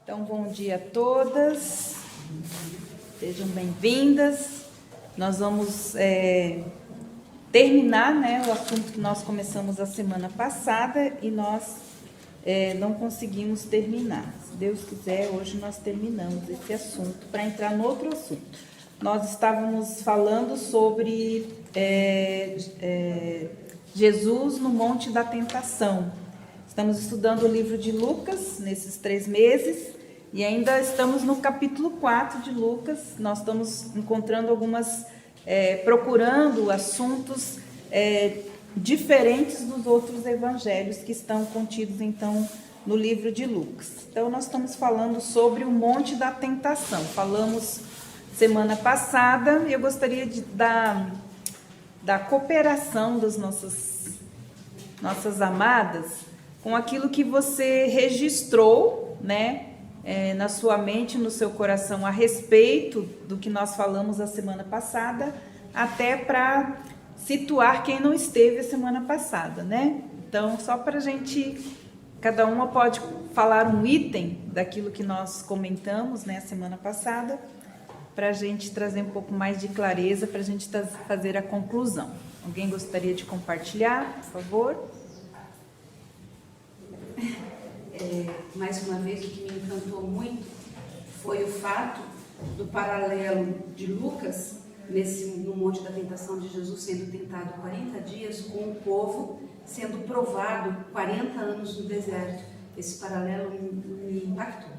Então, bom dia a todas, sejam bem-vindas. Nós vamos terminar, o assunto que nós começamos a semana passada e nós não conseguimos terminar. Se Deus quiser, hoje nós terminamos esse assunto para entrar no outro assunto. Nós estávamos falando sobre Jesus no Monte da Tentação. Estamos estudando o livro de Lucas nesses 3 meses e ainda estamos no capítulo 4 de Lucas. Nós estamos encontrando procurando assuntos diferentes dos outros evangelhos que estão contidos então no livro de Lucas. Então nós estamos falando sobre o Monte da Tentação. Falamos semana passada e eu gostaria da cooperação das nossas amadas com aquilo que você registrou, na sua mente, no seu coração, a respeito do que nós falamos a semana passada, até para situar quem não esteve a semana passada, Então, só para a gente, cada uma pode falar um item daquilo que nós comentamos, a semana passada, para a gente trazer um pouco mais de clareza, para a gente fazer a conclusão. Alguém gostaria de compartilhar, por favor? Mais uma vez, o que me encantou muito foi o fato do paralelo de Lucas, no Monte da Tentação de Jesus, sendo tentado 40 dias, com o povo sendo provado 40 anos no deserto. Esse paralelo me impactou.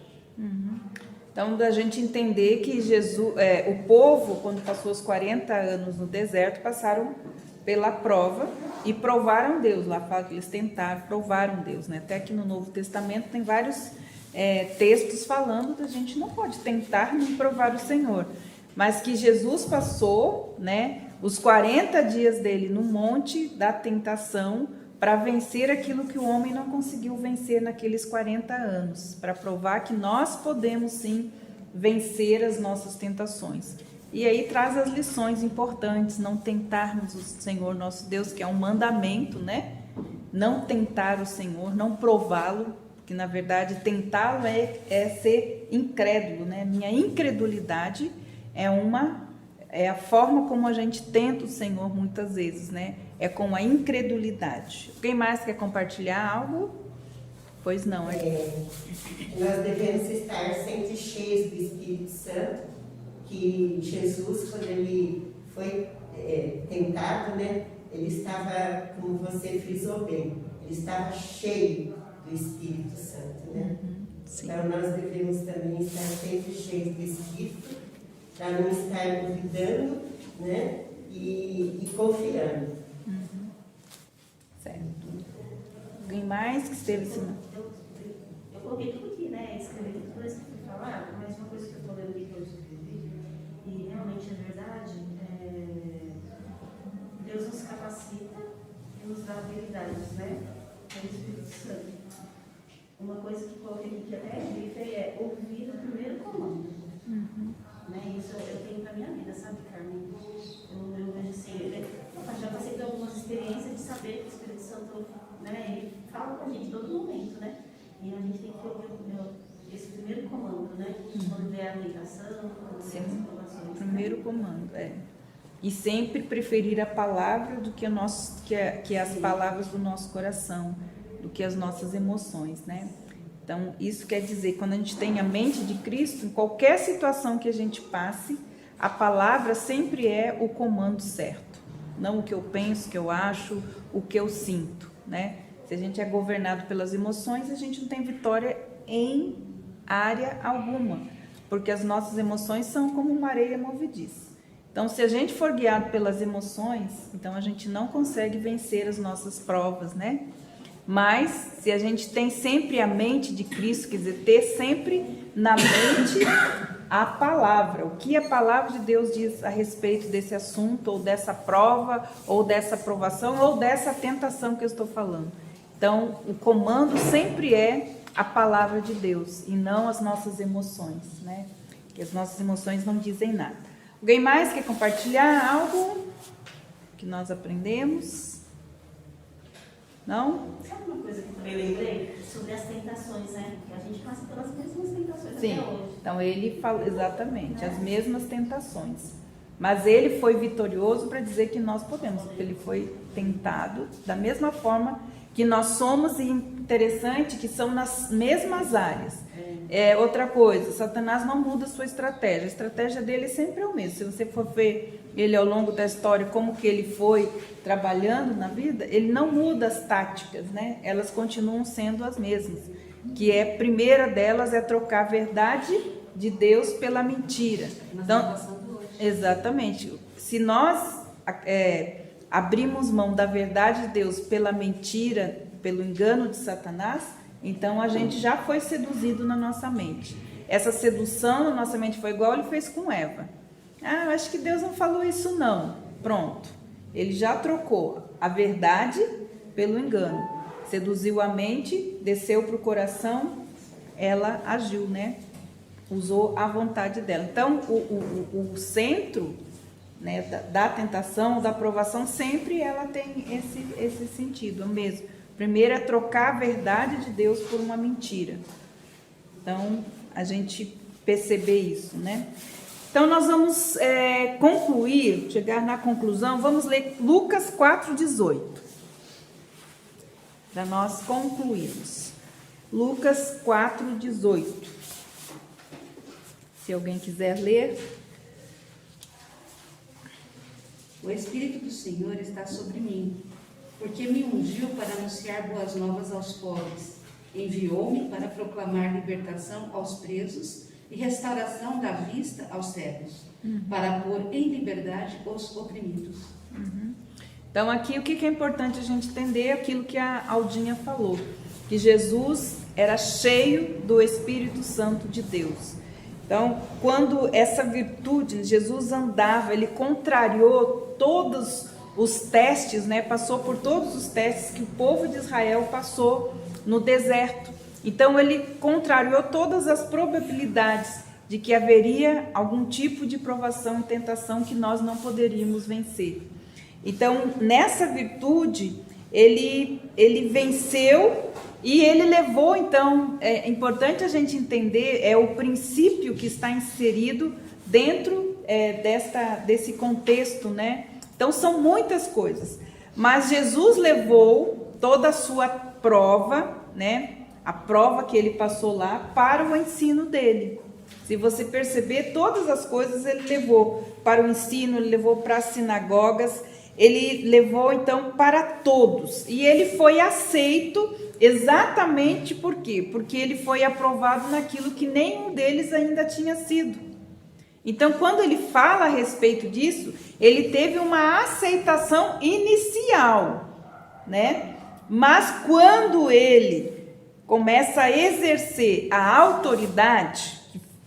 Então, da gente entender que Jesus, o povo, quando passou os 40 anos no deserto, passaram pela prova e provaram Deus. Lá fala que eles tentaram, provaram Deus, Até aqui no Novo Testamento tem vários textos falando que a gente não pode tentar nem provar o Senhor, mas que Jesus passou, os 40 dias dele no monte da tentação para vencer aquilo que o homem não conseguiu vencer naqueles 40 anos, para provar que nós podemos sim vencer as nossas tentações. E aí traz as lições importantes, não tentarmos o Senhor nosso Deus, que é um mandamento, Não tentar o Senhor, não prová-lo, porque na verdade tentá-lo é ser incrédulo, Minha incredulidade é a forma como a gente tenta o Senhor muitas vezes, É com a incredulidade. Alguém mais quer compartilhar algo? Pois não, Nós devemos estar sempre cheios do Espírito Santo, que Jesus, quando ele foi tentado, ele estava, como você frisou bem, ele estava cheio do Espírito Santo, Então nós devemos também estar sempre cheios do Espírito, para não estar duvidando, e confiando. Certo. Alguém mais que esteve assim? Eu coloquei tudo aqui, escrevi tudo isso que foi falado, mas uma coisa que eu estou lendo aqui que eu escrevi, e realmente é verdade, Deus nos capacita e nos dá habilidades, É o Espírito Santo. Uma coisa que eu coloquei aqui que até grifei é ouvir o primeiro comando. Isso eu tenho para minha vida, sabe, Carmen? Eu vejo assim, eu já passei por algumas experiências de saber que o Espírito Santo, ele fala com a gente todo momento, E a gente tem que ouvir esse primeiro comando, Quando vier a tentação, quando vier as informações. O primeiro comando, E sempre preferir a palavra do que as palavras do nosso coração, do que as nossas emoções, Então, isso quer dizer, quando a gente tem a mente de Cristo, em qualquer situação que a gente passe, a palavra sempre é o comando certo. Não o que eu penso, o que eu acho, o que eu sinto, Se a gente é governado pelas emoções, a gente não tem vitória em área alguma, porque as nossas emoções são como uma areia movediça. Então, se a gente for guiado pelas emoções, então a gente não consegue vencer as nossas provas, Mas, se a gente tem sempre a mente de Cristo, quer dizer, ter sempre na mente a palavra, o que a palavra de Deus diz a respeito desse assunto, ou dessa prova, ou dessa provação, ou dessa tentação que eu estou falando. Então, o comando sempre é a palavra de Deus, e não as nossas emoções, Porque as nossas emoções não dizem nada. Alguém mais quer compartilhar algo que nós aprendemos? Não? Sabe uma coisa que eu também lembrei? Sobre as tentações, né? Que a gente passa pelas mesmas tentações Sim. até hoje. Então ele fala exatamente as mesmas tentações. Mas ele foi vitorioso para dizer que nós podemos, porque ele foi tentado da mesma forma que nós somos, e interessante que são nas mesmas áreas. Outra coisa, Satanás não muda a sua estratégia, a estratégia dele sempre é o mesmo. Se você for ver ele ao longo da história, como que ele foi trabalhando na vida, ele não muda as táticas, né? Elas continuam sendo as mesmas, que a primeira delas é trocar a verdade de Deus pela mentira. Então, exatamente, se nós abrimos mão da verdade de Deus pela mentira, pelo engano de Satanás, então a gente já foi seduzido na nossa mente. Essa sedução na nossa mente foi igual ele fez com Eva. Eu acho que Deus não falou isso não. Pronto, ele já trocou a verdade pelo engano. Seduziu a mente, desceu para o coração, ela agiu, né? Usou a vontade dela. Então, o centro, né, da tentação, da provação, sempre ela tem esse sentido mesmo. Primeiro é trocar a verdade de Deus por uma mentira. Então, a gente perceber isso, né? Então, nós vamos concluir, chegar na conclusão, vamos ler Lucas 4,18. Para nós concluirmos. Lucas 4,18. Se alguém quiser ler. O Espírito do Senhor está sobre mim, porque me ungiu para anunciar boas novas aos pobres. Enviou-me para proclamar libertação aos presos e restauração da vista aos cegos, para pôr em liberdade os oprimidos. Então, aqui o que é importante a gente entender é aquilo que a Aldinha falou, que Jesus era cheio do Espírito Santo de Deus. Então, quando essa virtude, Jesus andava, ele contrariou todos os testes, né? Passou por todos os testes que o povo de Israel passou no deserto. Então, ele contrariou todas as probabilidades de que haveria algum tipo de provação e tentação que nós não poderíamos vencer. Então, nessa virtude, ele venceu e ele levou, então, é importante a gente entender, o princípio que está inserido dentro desse contexto, né? Então, são muitas coisas, mas Jesus levou toda a sua prova, né? A prova que ele passou lá para o ensino dele. Se você perceber, todas as coisas ele levou para o ensino, ele levou para as sinagogas, ele levou então para todos. E ele foi aceito exatamente por quê? Porque ele foi aprovado naquilo que nenhum deles ainda tinha sido. Então, quando ele fala a respeito disso, ele teve uma aceitação inicial, né? Mas quando ele começa a exercer a autoridade,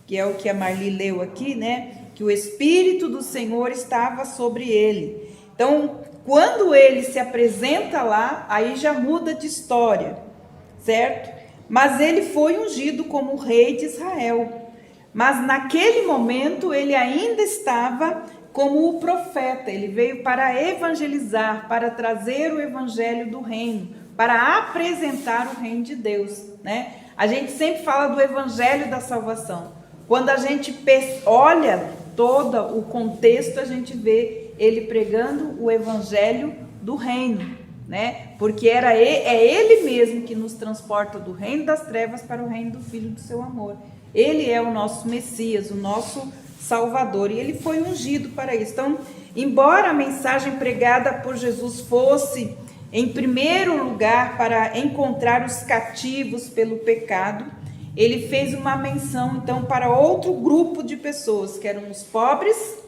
que é o que a Marli leu aqui, né? Que o Espírito do Senhor estava sobre ele. Então, quando ele se apresenta lá, aí já muda de história, certo? Mas ele foi ungido como rei de Israel. Mas naquele momento ele ainda estava como o profeta. Ele veio para evangelizar, para trazer o evangelho do reino, para apresentar o reino de Deus, né? A gente sempre fala do evangelho da salvação. Quando a gente olha todo o contexto, a gente vê ele pregando o evangelho do reino, né? Porque é ele mesmo que nos transporta do reino das trevas para o reino do Filho do seu amor. Ele é o nosso Messias, o nosso Salvador, e ele foi ungido para isso. Então, embora a mensagem pregada por Jesus fosse, em primeiro lugar, para encontrar os cativos pelo pecado, ele fez uma menção, então, para outro grupo de pessoas, que eram os pobres,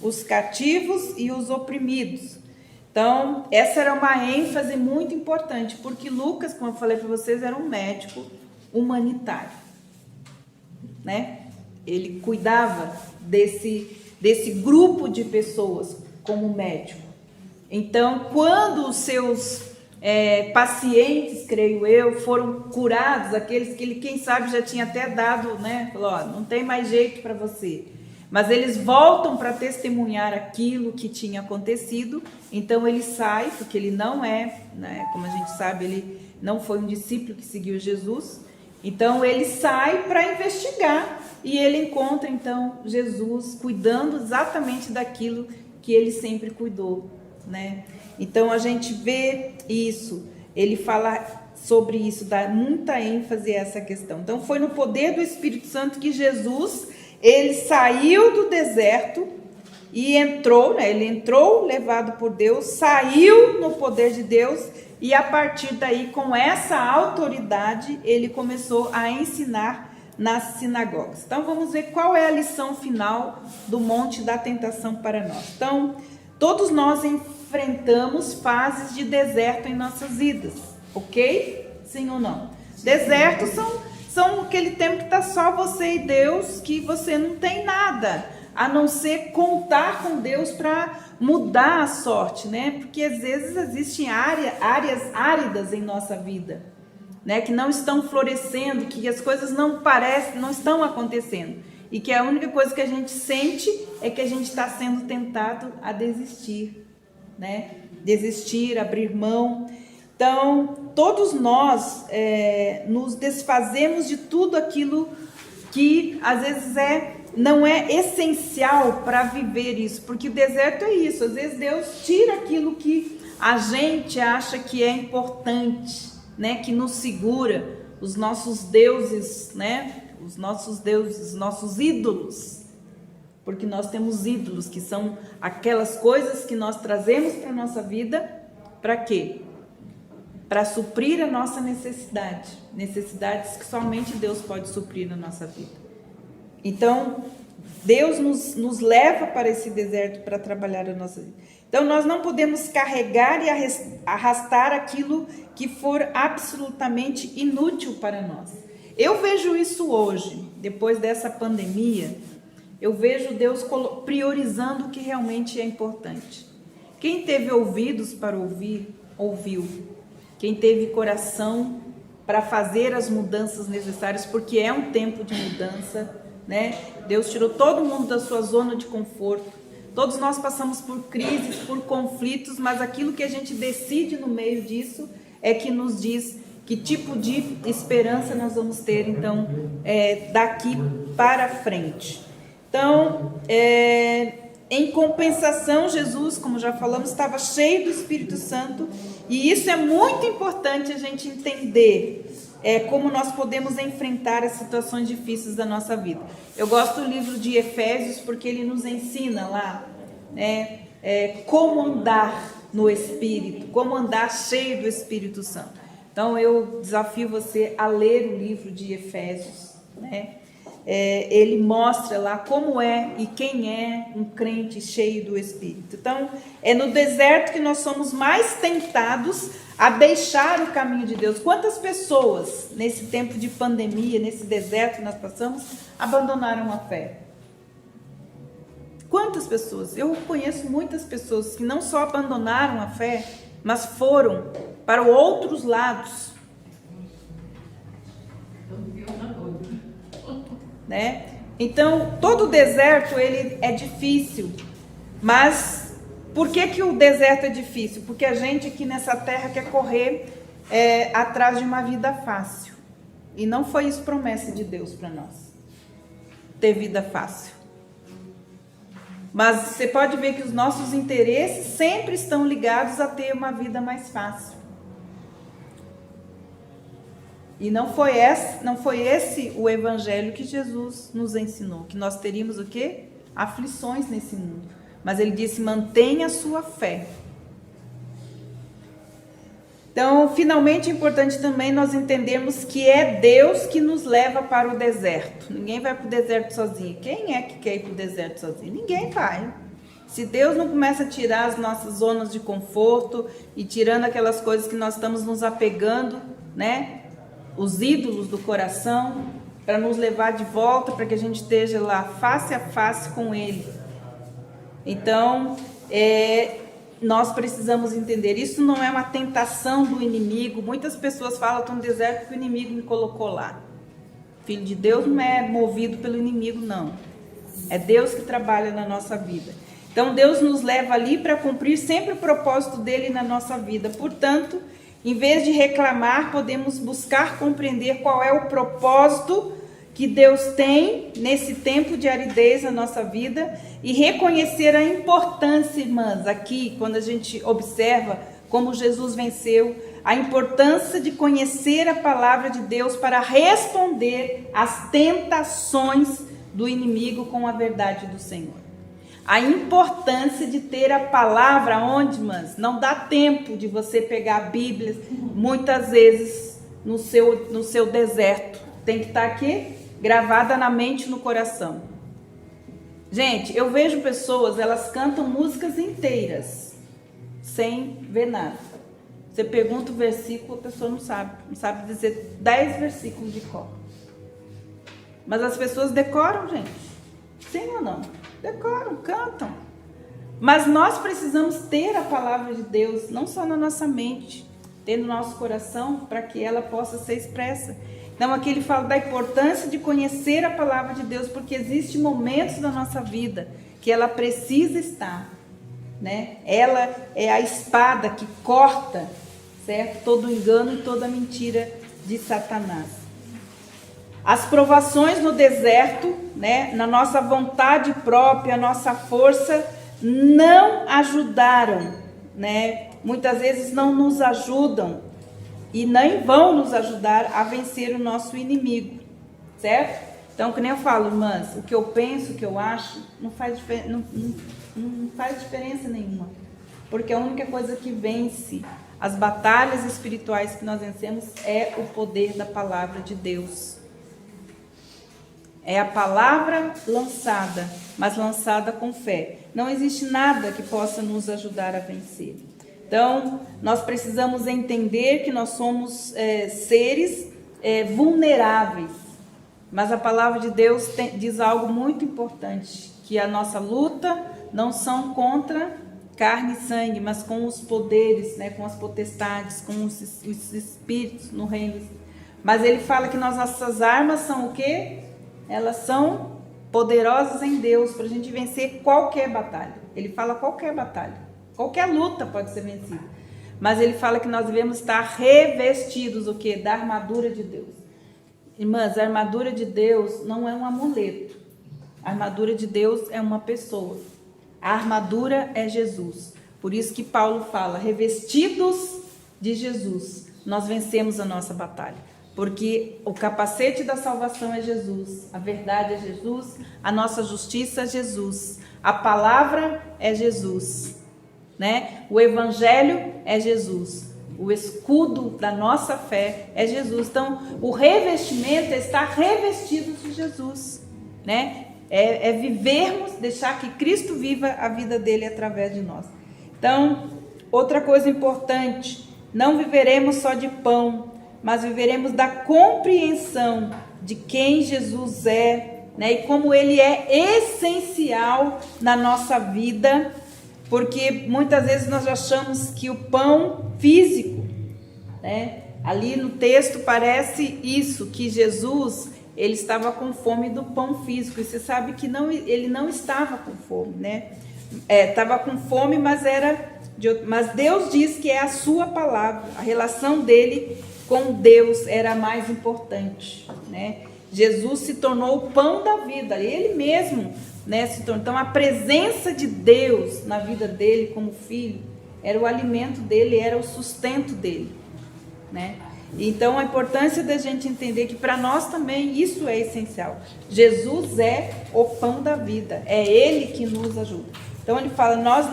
os cativos e os oprimidos. Então, essa era uma ênfase muito importante, porque Lucas, como eu falei para vocês, era um médico humanitário, né? Ele cuidava desse grupo de pessoas como médico. Então, quando os seus pacientes, creio eu, foram curados, aqueles que ele, quem sabe, já tinha até dado, né? Falou, ó, não tem mais jeito para você. mas eles voltam para testemunhar aquilo que tinha acontecido. Então ele sai, porque ele não é, né, como a gente sabe, ele não foi um discípulo que seguiu Jesus. Então ele sai para investigar e ele encontra então Jesus cuidando exatamente daquilo que ele sempre cuidou, né? Então a gente vê isso, ele fala sobre isso, dá muita ênfase a essa questão. Então foi no poder do Espírito Santo que Jesus, ele saiu do deserto e entrou, né? Ele entrou levado por Deus, saiu no poder de Deus, e a partir daí, com essa autoridade, ele começou a ensinar nas sinagogas. Então vamos ver qual é a lição final do Monte da Tentação para nós. Então, todos nós enfrentamos fases de deserto em nossas vidas, ok? Sim ou não? Desertos são aquele tempo que está só você e Deus, que você não tem nada, a não ser contar com Deus para mudar a sorte, né? Porque às vezes existem áreas áridas em nossa vida, né? Que não estão florescendo, que as coisas não estão acontecendo, e que a única coisa que a gente sente é que a gente está sendo tentado a desistir, né? Desistir, abrir mão. Então, todos nós nos desfazemos de tudo aquilo que às vezes não é essencial para viver isso, porque o deserto é isso. Às vezes Deus tira aquilo que a gente acha que é importante, né? Que nos segura, os nossos deuses, né? Os nossos deuses, nossos ídolos, porque nós temos ídolos que são aquelas coisas que nós trazemos para a nossa vida, para quê? Para suprir a nossa necessidade, necessidades que somente Deus pode suprir na nossa vida. Então, Deus nos leva para esse deserto para trabalhar a nossa vida. Então, nós não podemos carregar e arrastar aquilo que for absolutamente inútil para nós. Eu vejo isso hoje, depois dessa pandemia, eu vejo Deus priorizando o que realmente é importante. Quem teve ouvidos para ouvir, ouviu. Quem teve coração para fazer as mudanças necessárias, porque é um tempo de mudança, né? Deus tirou todo mundo da sua zona de conforto. Todos nós passamos por crises, por conflitos, mas aquilo que a gente decide no meio disso é que nos diz que tipo de esperança nós vamos ter, então, daqui para frente. Então, em compensação, Jesus, como já falamos, estava cheio do Espírito Santo, e isso é muito importante a gente entender, como nós podemos enfrentar as situações difíceis da nossa vida. Eu gosto do livro de Efésios, porque ele nos ensina lá, né, como andar no Espírito, como andar cheio do Espírito Santo. Então eu desafio você a ler o livro de Efésios, né? Ele mostra lá como é e quem é um crente cheio do Espírito. Então, é no deserto que nós somos mais tentados a deixar o caminho de Deus. Quantas pessoas, nesse tempo de pandemia, nesse deserto que nós passamos, abandonaram a fé? Quantas pessoas? Eu conheço muitas pessoas que não só abandonaram a fé, mas foram para outros lados, né? Então, todo deserto ele é difícil, mas por que o deserto é difícil? Porque a gente aqui nessa terra quer correr atrás de uma vida fácil, e não foi isso promessa de Deus para nós, ter vida fácil. Mas você pode ver que os nossos interesses sempre estão ligados a ter uma vida mais fácil. E não foi esse o evangelho que Jesus nos ensinou, que nós teríamos o quê? Aflições nesse mundo. Mas ele disse, mantenha a sua fé. Então, finalmente é importante também nós entendermos que é Deus que nos leva para o deserto. Ninguém vai para o deserto sozinho. Quem é que quer ir para o deserto sozinho? Ninguém vai. Se Deus não começa a tirar as nossas zonas de conforto e tirando aquelas coisas que nós estamos nos apegando, né? Os ídolos do coração, para nos levar de volta, para que a gente esteja lá face a face com Ele. Então, nós precisamos entender, isso não é uma tentação do inimigo. Muitas pessoas falam, estou no deserto porque o inimigo me colocou lá. Filho de Deus não é movido pelo inimigo, não. É Deus que trabalha na nossa vida. Então, Deus nos leva ali para cumprir sempre o propósito dele na nossa vida. Portanto, em vez de reclamar, podemos buscar compreender qual é o propósito que Deus tem nesse tempo de aridez na nossa vida e reconhecer a importância, irmãs, aqui, quando a gente observa como Jesus venceu, a importância de conhecer a palavra de Deus para responder às tentações do inimigo com a verdade do Senhor. A importância de ter a palavra onde, irmãs, não dá tempo de você pegar a Bíblia, muitas vezes no seu deserto. Tem que estar aqui, gravada na mente e no coração. Gente, eu vejo pessoas, elas cantam músicas inteiras, sem ver nada. Você pergunta o versículo, a pessoa não sabe dizer 10 versículos de cor. Mas as pessoas decoram, gente. Sim ou não? Decoram, cantam. Mas nós precisamos ter a palavra de Deus, não só na nossa mente, ter no nosso coração, para que ela possa ser expressa. Então aqui ele fala da importância de conhecer a palavra de Deus, porque existem momentos na nossa vida que ela precisa estar, né? Ela é a espada que corta, certo? Todo engano e toda mentira de Satanás. As provações no deserto, né, na nossa vontade própria, a nossa força, não ajudaram, né? Muitas vezes não nos ajudam e nem vão nos ajudar a vencer o nosso inimigo, certo? Então, que nem eu falo, irmãs, o que eu penso, o que eu acho, não faz diferença nenhuma, porque a única coisa que vence as batalhas espirituais que nós vencemos é o poder da palavra de Deus. É a palavra lançada, mas lançada com fé. Não existe nada que possa nos ajudar a vencer. Então, nós precisamos entender que nós somos seres vulneráveis. Mas a palavra de Deus diz algo muito importante, que a nossa luta não são contra carne e sangue, mas com os poderes, né, com as potestades, com os espíritos no reino. Mas ele fala que nossas armas são o quê? Elas são poderosas em Deus para a gente vencer qualquer batalha. Ele fala qualquer batalha, qualquer luta pode ser vencida. Mas ele fala que nós devemos estar revestidos o quê? Da armadura de Deus. Irmãs, a armadura de Deus não é um amuleto. A armadura de Deus é uma pessoa. A armadura é Jesus. Por isso que Paulo fala, revestidos de Jesus, nós vencemos a nossa batalha. Porque o capacete da salvação é Jesus, a verdade é Jesus, a nossa justiça é Jesus, a palavra é Jesus, né? O evangelho é Jesus, o escudo da nossa fé é Jesus. Então, o revestimento é estar revestidos de Jesus, né? É vivermos, deixar que Cristo viva a vida dele através de nós. Então, outra coisa importante, não viveremos só de pão, mas viveremos da compreensão de quem Jesus é, né? E como ele é essencial na nossa vida, porque muitas vezes nós achamos que o pão físico, né? Ali no texto parece isso, que Jesus, ele estava com fome do pão físico, e você sabe que não, ele não estava com fome, né? Estava com fome, mas mas Deus diz que é a sua palavra, a relação dele com Deus era mais importante, né? Jesus se tornou o pão da vida, ele mesmo, né, se tornou. Então a presença de Deus na vida dele como filho era o alimento dele, era o sustento dele, né? Então a importância da gente entender que para nós também isso é essencial. Jesus é o pão da vida, é ele que nos ajuda. Então ele fala, nós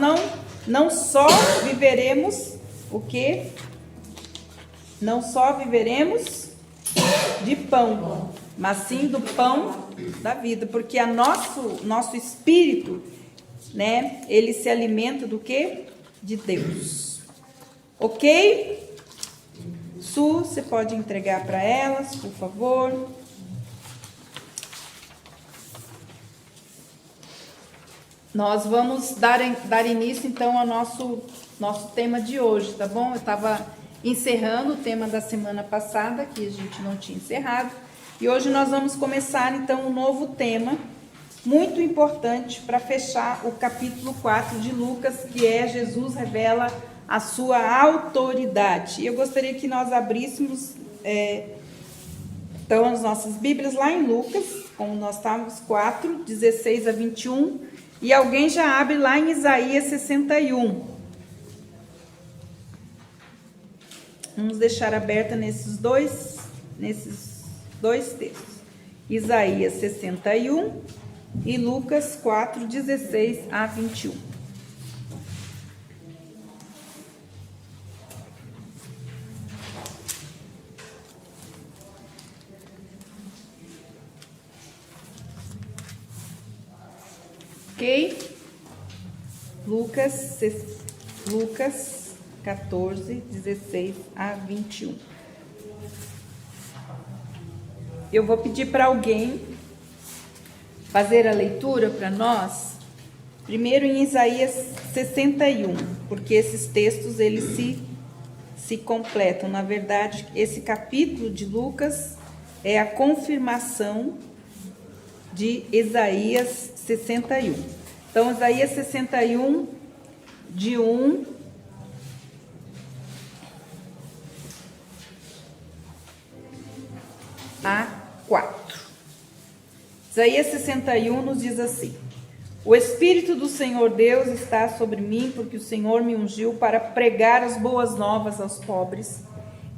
não só viveremos o quê? Não só viveremos de pão, mas sim do pão da vida, porque nosso espírito, né, ele se alimenta do quê? De Deus. Ok? Su, você pode entregar para elas, por favor. Nós vamos dar início, então, ao nosso tema de hoje, tá bom? Eu estava encerrando o tema da semana passada, que a gente não tinha encerrado. E hoje nós vamos começar, então, um novo tema, muito importante para fechar o capítulo 4 de Lucas, que é Jesus revela a sua autoridade. E eu gostaria que nós abríssemos então as nossas Bíblias lá em Lucas, como nós estávamos, 4, 16 a 21, e alguém já abre lá em Isaías 61. Vamos deixar aberta nesses dois textos. Isaías 61 e Lucas 4, 16 a 21. Ok? Lucas 14, 16 a 21. Eu vou pedir para alguém fazer a leitura para nós, primeiro em Isaías 61, porque esses textos eles se completam. Na verdade, esse capítulo de Lucas é a confirmação de Isaías 61. Então, Isaías 61, de 1 a 4. Isaías 61 nos diz assim: O Espírito do Senhor Deus está sobre mim, porque o Senhor me ungiu para pregar as boas novas aos pobres,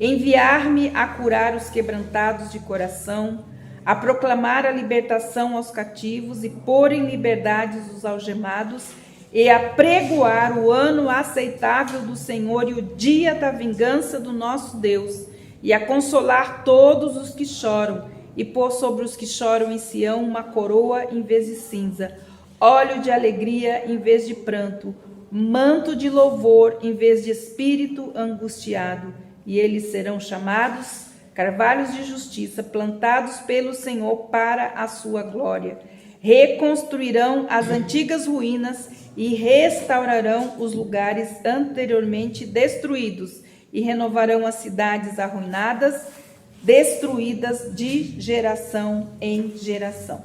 enviar-me a curar os quebrantados de coração, a proclamar a libertação aos cativos e pôr em liberdade os algemados, e a pregoar o ano aceitável do Senhor e o dia da vingança do nosso Deus, e a consolar todos os que choram, e pôr sobre os que choram em Sião uma coroa em vez de cinza, óleo de alegria em vez de pranto, manto de louvor em vez de espírito angustiado, e eles serão chamados carvalhos de justiça, plantados pelo Senhor para a sua glória. Reconstruirão as antigas ruínas e restaurarão os lugares anteriormente destruídos, e renovarão as cidades arruinadas, destruídas de geração em geração.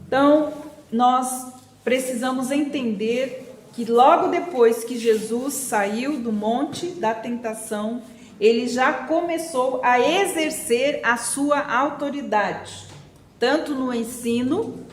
Então, nós precisamos entender que logo depois que Jesus saiu do monte da tentação, ele já começou a exercer a sua autoridade, tanto no ensino,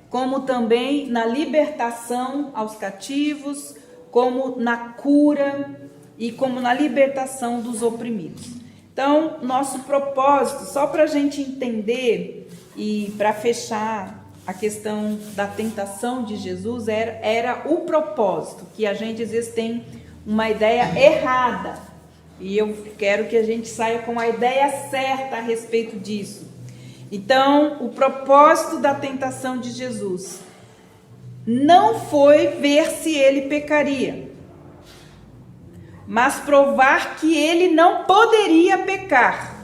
como também na libertação aos cativos, como na cura e como na libertação dos oprimidos. Então, nosso propósito, só para a gente entender e para fechar a questão da tentação de Jesus, era o propósito, que a gente às vezes tem uma ideia errada. E eu quero que a gente saia com a ideia certa a respeito disso. Então, o propósito da tentação de Jesus não foi ver se ele pecaria, mas provar que ele não poderia pecar.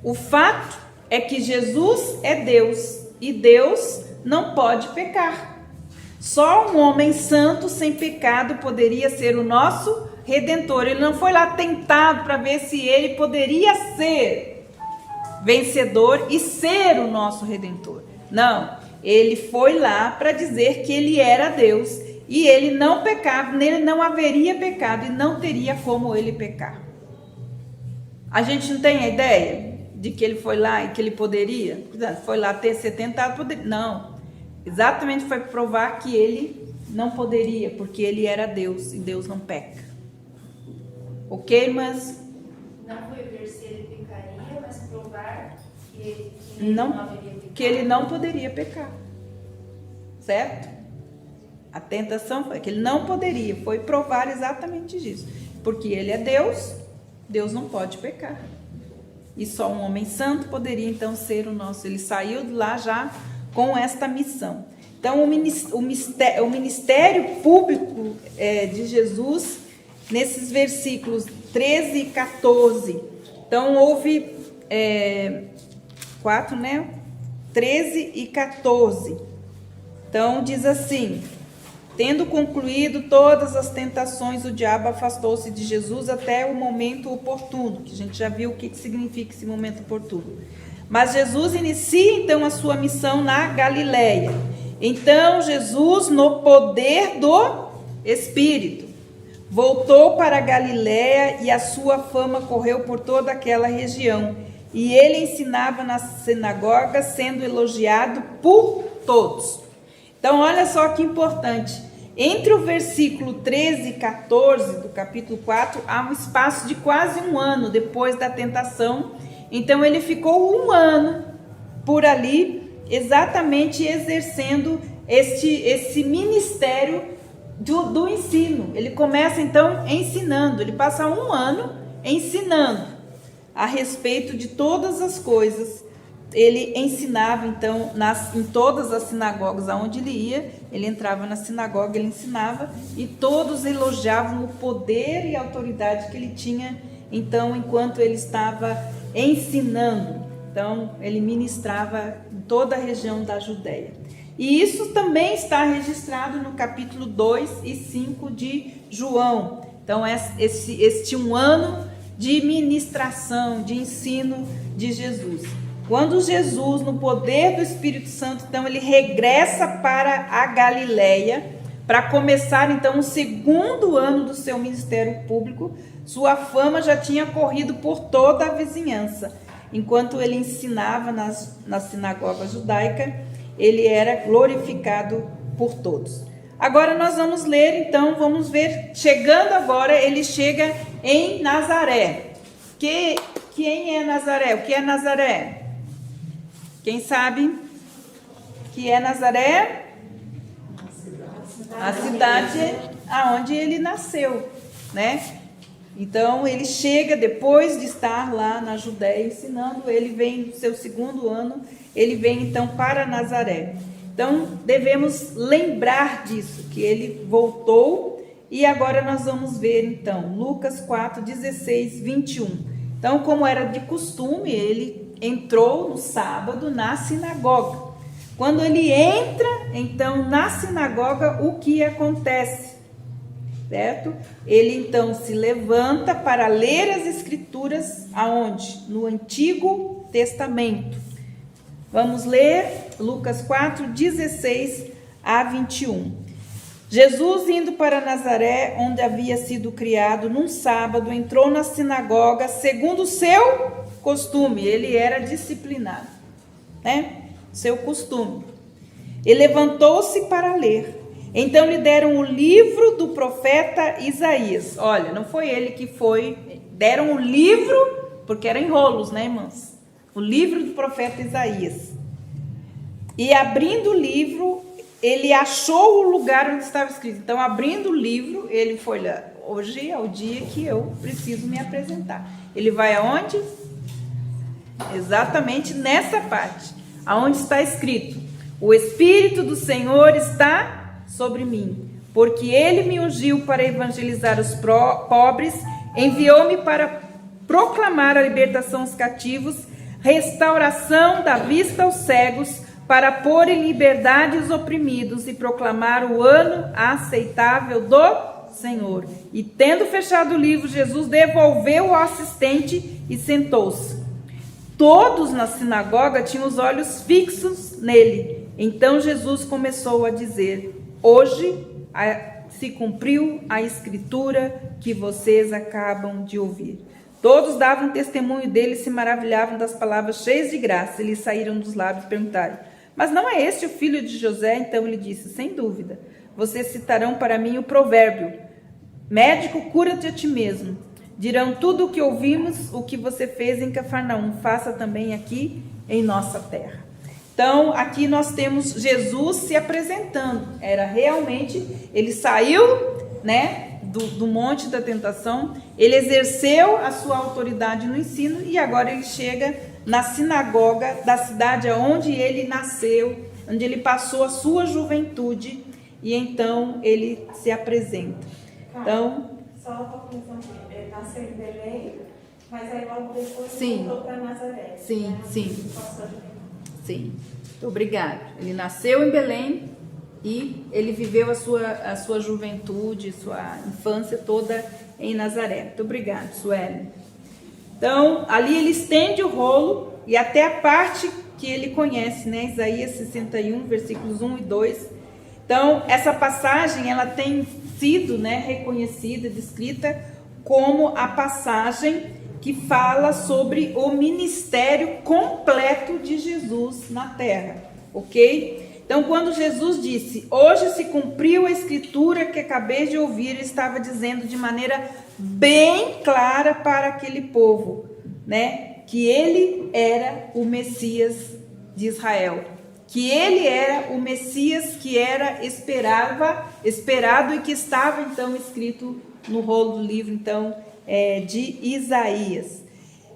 O fato é que Jesus é Deus e Deus não pode pecar. Só um homem santo sem pecado poderia ser o nosso Redentor. Ele não foi lá tentado para ver se ele poderia ser vencedor e ser o nosso Redentor. Não, ele foi lá para dizer que ele era Deus e ele não pecava, nele não haveria pecado e não teria como ele pecar. A gente não tem a ideia de que ele foi lá e que ele poderia? Foi lá ser tentado, poderia. Não, exatamente foi provar que ele não poderia, porque ele era Deus e Deus não peca. Ok, mas não foi ver se ele pecaria, mas provar que ele não poderia pecar. Certo? A tentação foi que ele não poderia, foi provar exatamente isso. Porque ele é Deus, Deus não pode pecar. E só um homem santo poderia então ser o nosso. Ele saiu de lá já com esta missão. Então, o ministério público de Jesus, nesses versículos 13 e 14. Então, houve 4, 13 e 14. Então, diz assim: tendo concluído todas as tentações, o diabo afastou-se de Jesus até o momento oportuno, que a gente já viu o que significa esse momento oportuno. Mas Jesus inicia então a sua missão na Galileia. Então Jesus, no poder do Espírito, voltou para a Galileia e a sua fama correu por toda aquela região. E ele ensinava nas sinagogas, sendo elogiado por todos. Então olha só que importante. Entre o versículo 13 e 14 do capítulo 4, há um espaço de quase um ano depois da tentação. Então ele ficou um ano por ali, exatamente exercendo esse ministério do ensino. Ele começa então ensinando, ele passa um ano ensinando a respeito de todas as coisas. Ele ensinava então em todas as sinagogas aonde ele ia, ele entrava na sinagoga, ele ensinava e todos elogiavam o poder e a autoridade que ele tinha então enquanto ele estava ensinando. Então ele ministrava em toda a região da Judéia. E isso também está registrado no capítulo 2 e 5 de João. Então este um ano de ministração, de ensino de Jesus. Quando Jesus, no poder do Espírito Santo, então ele regressa para a Galileia, para começar então o segundo ano do seu ministério público, sua fama já tinha corrido por toda a vizinhança. Enquanto ele ensinava na sinagoga judaica, ele era glorificado por todos. Agora nós vamos ler, então, vamos ver, chegando agora, ele chega em Nazaré. Quem é Nazaré? O que é Nazaré? Quem sabe que é Nazaré? A cidade aonde ele nasceu, né? Então ele chega depois de estar lá na Judéia ensinando, ele vem no seu segundo ano, ele vem então para Nazaré. Então devemos lembrar disso, que ele voltou e agora nós vamos ver então Lucas 4, 16, 21. Então, como era de costume, ele entrou no sábado na sinagoga. Quando ele entra, então, na sinagoga, o que acontece? Certo? Ele, então, se levanta para ler as escrituras, aonde? No Antigo Testamento. Vamos ler Lucas 4, 16 a 21. Jesus, indo para Nazaré, onde havia sido criado, num sábado, entrou na sinagoga, segundo o seu costume. Ele era disciplinado, né? Seu costume. E levantou-se para ler. Então lhe deram o livro do profeta Isaías. Olha, não foi ele que foi. Deram o livro, porque eram enrolos, né, irmãos? O livro do profeta Isaías. E abrindo o livro, ele achou o lugar onde estava escrito. Então, abrindo o livro, ele foi lá. Hoje é o dia que eu preciso me apresentar. Ele vai aonde? Exatamente nessa parte, aonde está escrito: o Espírito do Senhor está sobre mim, porque ele me ungiu para evangelizar os pobres, enviou-me para proclamar a libertação aos cativos, restauração da vista aos cegos, para pôr em liberdade os oprimidos e proclamar o ano aceitável do Senhor. E tendo fechado o livro, Jesus devolveu ao assistente e sentou-se. Todos na sinagoga tinham os olhos fixos nele. Então Jesus começou a dizer: hoje se cumpriu a escritura que vocês acabam de ouvir. Todos davam testemunho dele e se maravilhavam das palavras cheias de graça. Eles saíram dos lábios e perguntaram: mas não é este o filho de José? Então ele disse: sem dúvida. Vocês citarão para mim o provérbio: médico, cura-te a ti mesmo. Dirão: tudo o que ouvimos, o que você fez em Cafarnaum, faça também aqui em nossa terra. Então, aqui nós temos Jesus se apresentando. Era realmente, ele saiu, né, do monte da tentação, ele exerceu a sua autoridade no ensino e agora ele chega na sinagoga da cidade onde ele nasceu, onde ele passou a sua juventude, e então ele se apresenta. Então, só para conclusão, ele nasceu em Belém, mas aí logo depois sim, voltou para Nazaré. Sim, né? sim. Sim, muito obrigada. Ele nasceu em Belém e ele viveu a sua juventude, sua infância toda em Nazaré. Muito obrigada, Sueli. Então, ali ele estende o rolo e até a parte que ele conhece, né? Isaías 61, versículos 1 e 2. Então, essa passagem, ela tem sido, né, reconhecida, descrita como a passagem que fala sobre o ministério completo de Jesus na terra, ok? Então, quando Jesus disse, hoje se cumpriu a escritura que acabei de ouvir, ele estava dizendo de maneira bem clara para aquele povo, né? Que ele era o Messias de Israel, que ele era o Messias que era esperado e que estava então escrito no rolo do livro então de Isaías.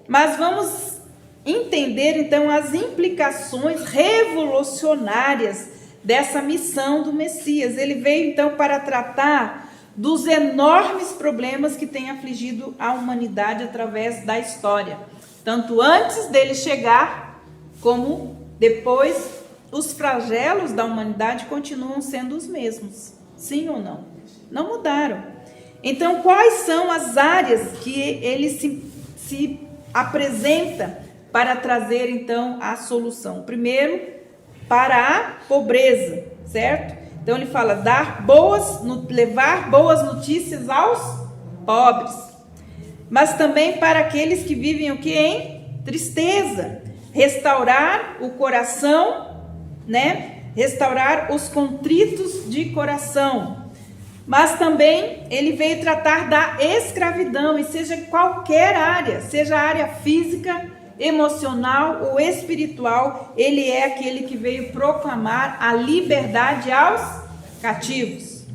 Mas vamos entender então as implicações revolucionárias dessa missão do Messias. Ele veio então para tratar dos enormes problemas que têm afligido a humanidade através da história, tanto antes dele chegar, como depois. Os flagelos da humanidade continuam sendo os mesmos, sim ou não? Não mudaram. Então, quais são as áreas que ele se apresenta para trazer, então, a solução? Primeiro, para a pobreza, certo? Então, ele fala, levar boas notícias aos pobres, mas também para aqueles que vivem o quê? Em tristeza, restaurar o coração, né? Restaurar os contritos de coração. Mas também ele veio tratar da escravidão, e seja qualquer área, seja a área física, emocional ou espiritual, ele é aquele que veio proclamar a liberdade aos cativos.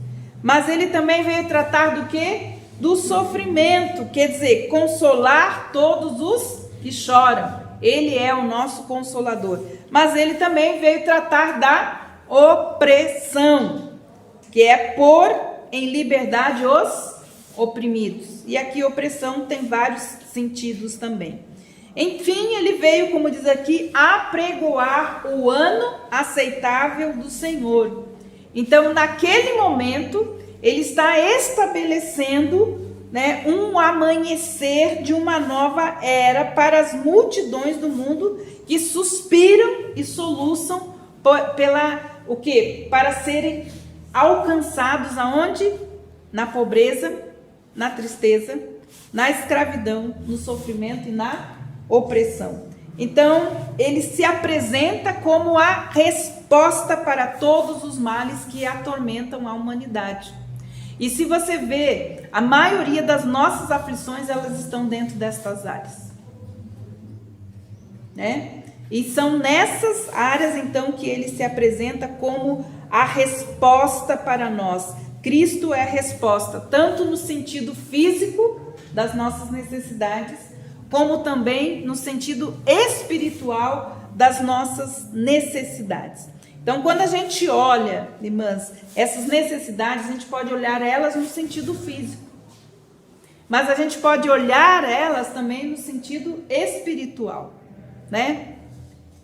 Mas ele também veio tratar do quê? Do sofrimento, quer dizer, consolar todos os que choram. Ele é o nosso consolador. Mas ele também veio tratar da opressão, que é pôr em liberdade os oprimidos. E aqui opressão tem vários sentidos também. Enfim, ele veio, como diz aqui, apregoar o ano aceitável do Senhor. Então, naquele momento, ele está estabelecendo, né, um amanhecer de uma nova era para as multidões do mundo que suspiram e soluçam para serem alcançados aonde? Na pobreza, na tristeza, na escravidão, no sofrimento e na opressão. Então, ele se apresenta como a resposta para todos os males que atormentam a humanidade. E se você vê, a maioria das nossas aflições, elas estão dentro destas áreas, né? E são nessas áreas, então, que ele se apresenta como a resposta para nós. Cristo é a resposta, tanto no sentido físico das nossas necessidades, como também no sentido espiritual das nossas necessidades. Então, quando a gente olha, irmãs, essas necessidades, a gente pode olhar elas no sentido físico, mas a gente pode olhar elas também no sentido espiritual, né?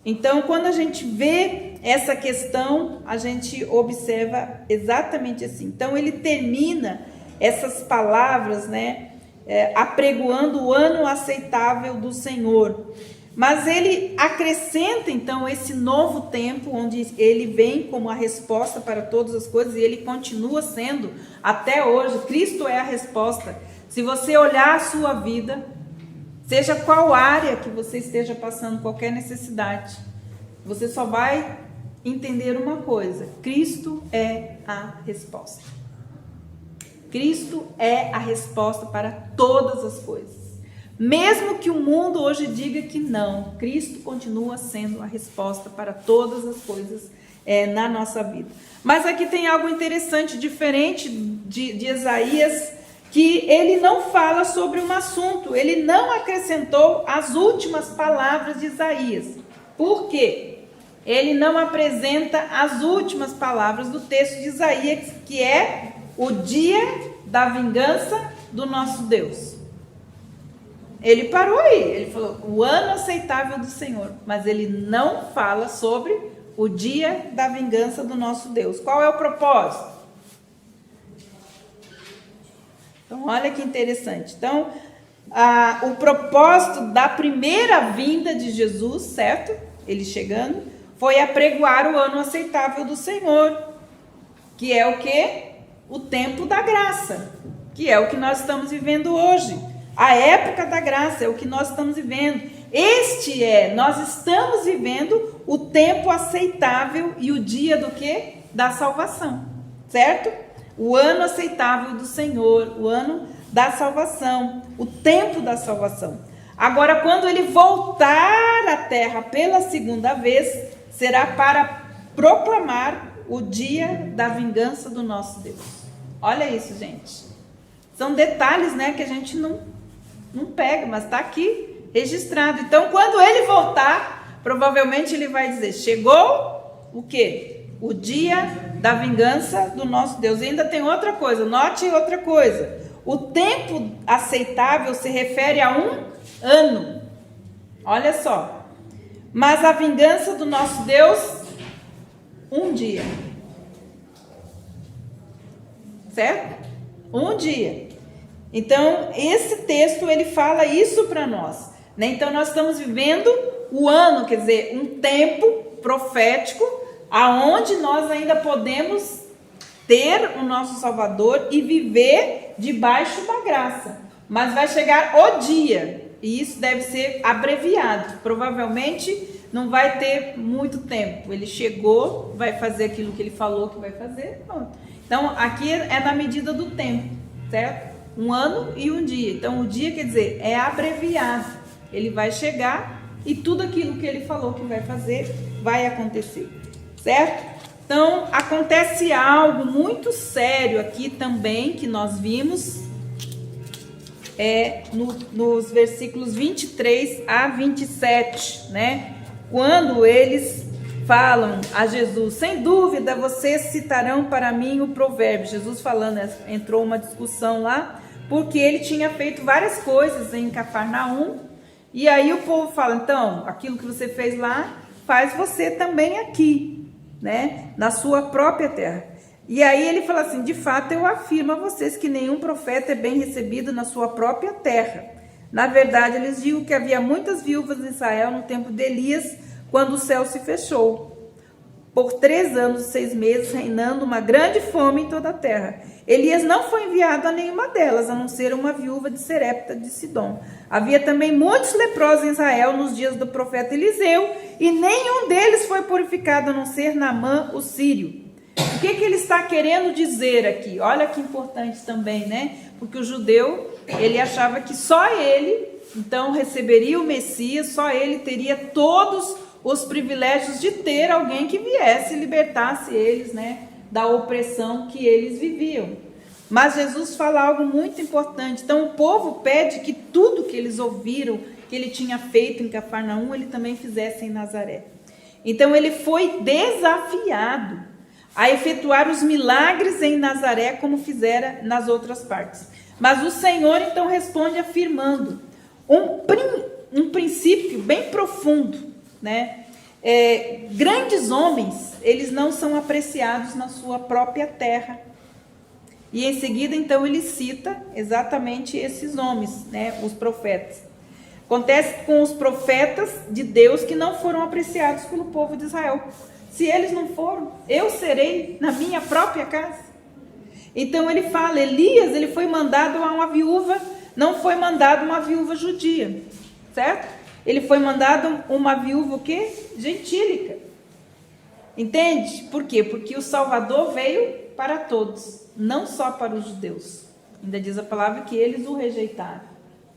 Então, quando a gente vê essa questão, a gente observa exatamente assim. Então, ele termina essas palavras, né, apregoando o ano aceitável do Senhor. Mas ele acrescenta, então, esse novo tempo, onde ele vem como a resposta para todas as coisas, e ele continua sendo até hoje. Cristo é a resposta. Se você olhar a sua vida, seja qual área que você esteja passando qualquer necessidade, você só vai entender uma coisa: Cristo é a resposta. Cristo é a resposta para todas as coisas. Mesmo que o mundo hoje diga que não, Cristo continua sendo a resposta para todas as coisas na nossa vida. Mas aqui tem algo interessante, diferente de Isaías, que ele não fala sobre um assunto, ele não acrescentou as últimas palavras de Isaías. Por quê? Ele não apresenta as últimas palavras do texto de Isaías, que é o dia da vingança do nosso Deus. Ele parou aí, ele falou o ano aceitável do Senhor, mas ele não fala sobre o dia da vingança do nosso Deus. Qual é o propósito? Então, olha que interessante. Então, o propósito da primeira vinda de Jesus, certo? Ele chegando, foi apregoar o ano aceitável do Senhor, que é o quê? O tempo da graça, que é o que nós estamos vivendo hoje. A época da graça é o que nós estamos vivendo. Nós estamos vivendo o tempo aceitável e o dia do quê? Da salvação, certo? O ano aceitável do Senhor, o ano da salvação, o tempo da salvação. Agora, quando ele voltar à terra pela segunda vez, será para proclamar o dia da vingança do nosso Deus. Olha isso, gente. São detalhes, né, que a gente não pega, mas está aqui registrado. Então, quando ele voltar, provavelmente ele vai dizer: chegou o quê? O dia da vingança do nosso Deus. E ainda tem outra coisa, note outra coisa. O tempo aceitável se refere a um ano. Olha só. Mas a vingança do nosso Deus, um dia. Certo? Um dia. Então, esse texto, ele fala isso para nós, né? Então, nós estamos vivendo o ano, quer dizer, um tempo profético, aonde nós ainda podemos ter o nosso Salvador e viver debaixo da graça. Mas vai chegar o dia, e isso deve ser abreviado. Provavelmente não vai ter muito tempo. Ele chegou, vai fazer aquilo que ele falou que vai fazer. Pronto. Então, aqui é na medida do tempo, certo? Um ano e um dia. Então, o dia, quer dizer, é abreviado. Ele vai chegar e tudo aquilo que ele falou que vai fazer vai acontecer, certo? Então, acontece algo muito sério aqui também, que nós vimos, nos versículos 23 a 27, né? Quando eles falam a Jesus: sem dúvida vocês citarão para mim o provérbio. Jesus falando, entrou uma discussão lá, porque ele tinha feito várias coisas em Cafarnaum, e aí o povo fala: então, aquilo que você fez lá, faz você também aqui, né? Na sua própria terra. E aí ele fala assim: de fato eu afirmo a vocês que nenhum profeta é bem recebido na sua própria terra. Na verdade, eles digo que havia muitas viúvas em Israel no tempo de Elias, quando o céu se fechou, por 3 anos e 6 meses, reinando uma grande fome em toda a terra. Elias não foi enviado a nenhuma delas, a não ser uma viúva de Serepta de Sidom. Havia também muitos leprosos em Israel nos dias do profeta Eliseu, e nenhum deles foi purificado, a não ser Naamã, o sírio. O que ele está querendo dizer aqui? Olha que importante também, né? Porque o judeu, ele achava que só ele, então, receberia o Messias, só ele teria todos os privilégios de ter alguém que viesse e libertasse eles, né, da opressão que eles viviam. Mas Jesus fala algo muito importante. Então, o povo pede que tudo que eles ouviram, que ele tinha feito em Cafarnaum, ele também fizesse em Nazaré. Então, ele foi desafiado a efetuar os milagres em Nazaré, como fizera nas outras partes. Mas o Senhor, então, responde afirmando um princípio bem profundo, né? Grandes homens, eles não são apreciados na sua própria terra. E em seguida, então, ele cita exatamente esses homens, né? Os profetas. Acontece com os profetas de Deus que não foram apreciados pelo povo de Israel. Se eles não foram, eu serei na minha própria casa. Então ele fala, Elias, ele foi mandado a uma viúva, não foi mandado uma viúva judia, certo? Ele foi mandado uma viúva o quê? Gentílica. Entende? Por quê? Porque o Salvador veio para todos, não só para os judeus. Ainda diz a palavra que eles o rejeitaram.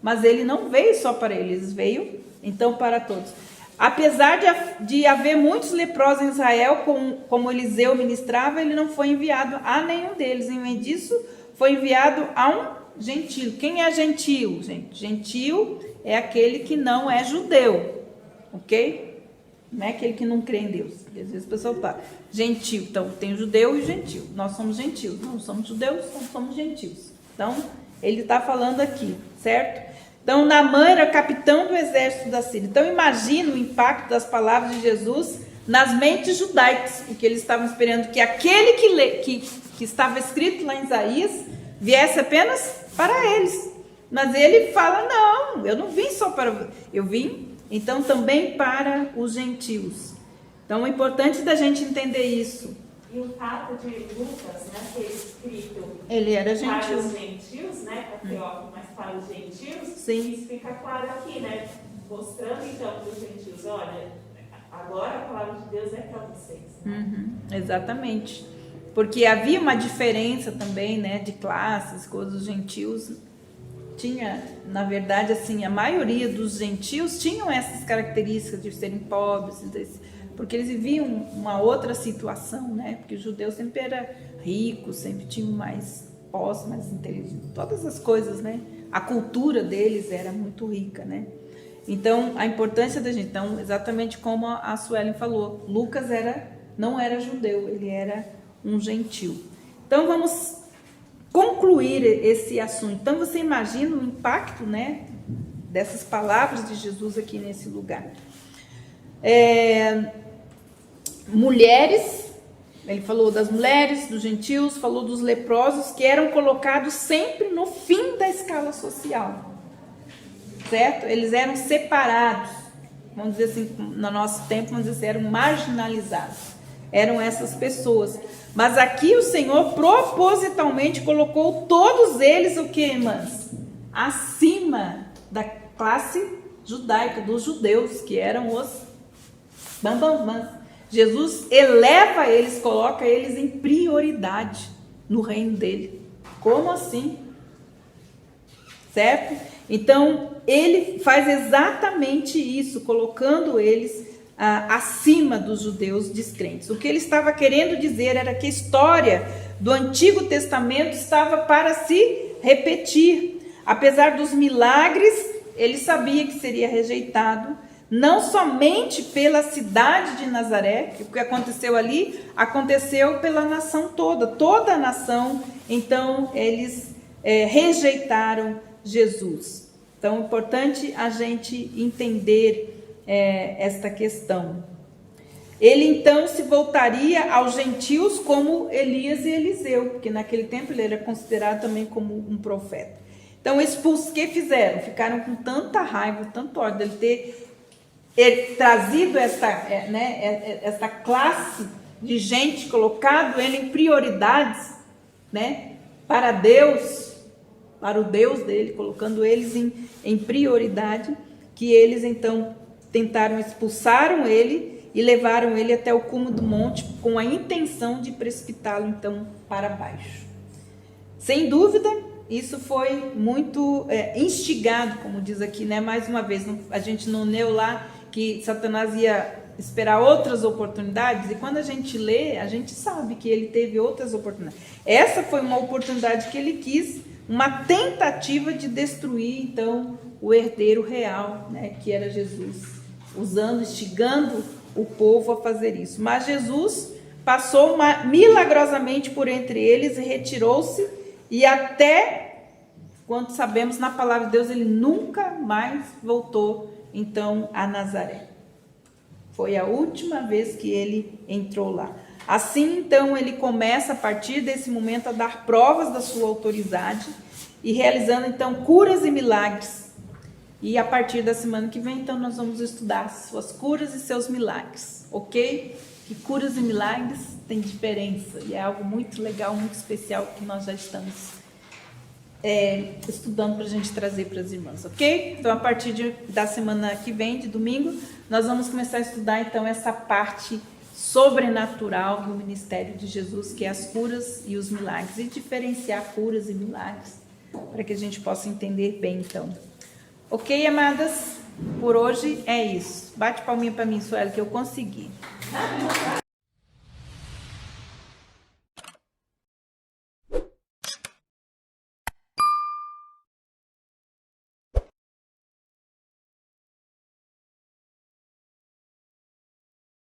Mas ele não veio só para eles, veio então para todos. Apesar de haver muitos leprosos em Israel, como Eliseu ministrava, ele não foi enviado a nenhum deles. Em vez disso, foi enviado a um gentio. Quem é gentio, gente? Gentio é aquele que não é judeu, ok? Não é aquele que não crê em Deus. Às vezes a pessoa fala, gentio. Então, tem judeu e gentio. Nós somos gentios. Não somos judeus, não somos gentios. Então, ele está falando aqui, certo? Então, Naamã era capitão do exército da Síria. Então, imagina o impacto das palavras de Jesus nas mentes judaicas, porque eles estavam esperando que aquele que estava escrito lá em Isaías viesse apenas para eles. Mas ele fala, não, eu não vim só para... Eu vim, então, também para os gentios. Então, é importante da gente entender isso. E o fato de Lucas, né, ter escrito Ele era para gentil. os gentios, né, para Teófilo, mas para os gentios, Sim. isso fica claro aqui, né, mostrando então para os gentios, olha, agora a palavra de Deus é para vocês. Exatamente. Porque havia uma diferença também, né, de classes, coisas. Os gentios tinha, na verdade, assim, a maioria dos gentios tinham essas características de serem pobres, porque eles viviam uma outra situação, né? Porque os judeus sempre eram ricos, sempre tinham mais posse, mais inteligência, todas as coisas, né? A cultura deles era muito rica, né? Então, a importância da gente, então, exatamente como a Suelen falou, Lucas não era judeu, ele era um gentil. Então, vamos concluir esse assunto. Então, você imagina o impacto, né, dessas palavras de Jesus aqui nesse lugar. Mulheres, ele falou das mulheres, dos gentios, falou dos leprosos, que eram colocados sempre no fim da escala social, certo? Eles eram separados, vamos dizer assim, no nosso tempo, vamos dizer assim, eram marginalizados, eram essas pessoas. Mas aqui o Senhor propositalmente colocou todos eles, o que, irmãs? Acima da classe judaica, dos judeus, que eram os bambambãs. Jesus eleva eles, coloca eles em prioridade no reino dele. Como assim? Certo? Então, ele faz exatamente isso, colocando eles acima dos judeus descrentes. O que ele estava querendo dizer era que a história do Antigo Testamento estava para se repetir. Apesar dos milagres, ele sabia que seria rejeitado, não somente pela cidade de Nazaré, que o que aconteceu ali, aconteceu pela nação toda a nação. Então, eles rejeitaram Jesus. Então, é importante a gente entender esta questão. Ele, então, se voltaria aos gentios como Elias e Eliseu, porque naquele tempo ele era considerado também como um profeta. Então, expulsos, o que fizeram? Ficaram com tanta raiva, tanto ódio dele ter trazido essa classe de gente, colocado ele em prioridades, né, para Deus, para o Deus dele, colocando eles em prioridade, que eles então expulsaram ele e levaram ele até o cume do monte com a intenção de precipitá-lo então para baixo. Sem dúvida, isso foi muito instigado, como diz aqui, né? Mais uma vez, a gente não leu lá que Satanás ia esperar outras oportunidades, e quando a gente lê, a gente sabe que ele teve outras oportunidades. Essa foi uma oportunidade que ele quis, uma tentativa de destruir, então, o herdeiro real, né, que era Jesus, instigando o povo a fazer isso. Mas Jesus passou milagrosamente por entre eles e retirou-se, e até, quando sabemos na palavra de Deus, ele nunca mais voltou então a Nazaré. Foi a última vez que ele entrou lá. Assim, então, ele começa a partir desse momento a dar provas da sua autoridade e realizando então curas e milagres. E a partir da semana que vem, então, nós vamos estudar suas curas e seus milagres, ok? Que curas e milagres têm diferença e é algo muito legal, muito especial que nós já estamos estudando para a gente trazer para as irmãs, ok? Então, a partir da semana que vem, de domingo, nós vamos começar a estudar, então, essa parte sobrenatural do ministério de Jesus, que é as curas e os milagres, e diferenciar curas e milagres, para que a gente possa entender bem, então. Ok, amadas? Por hoje é isso. Bate palminha para mim, Sueli, que eu consegui.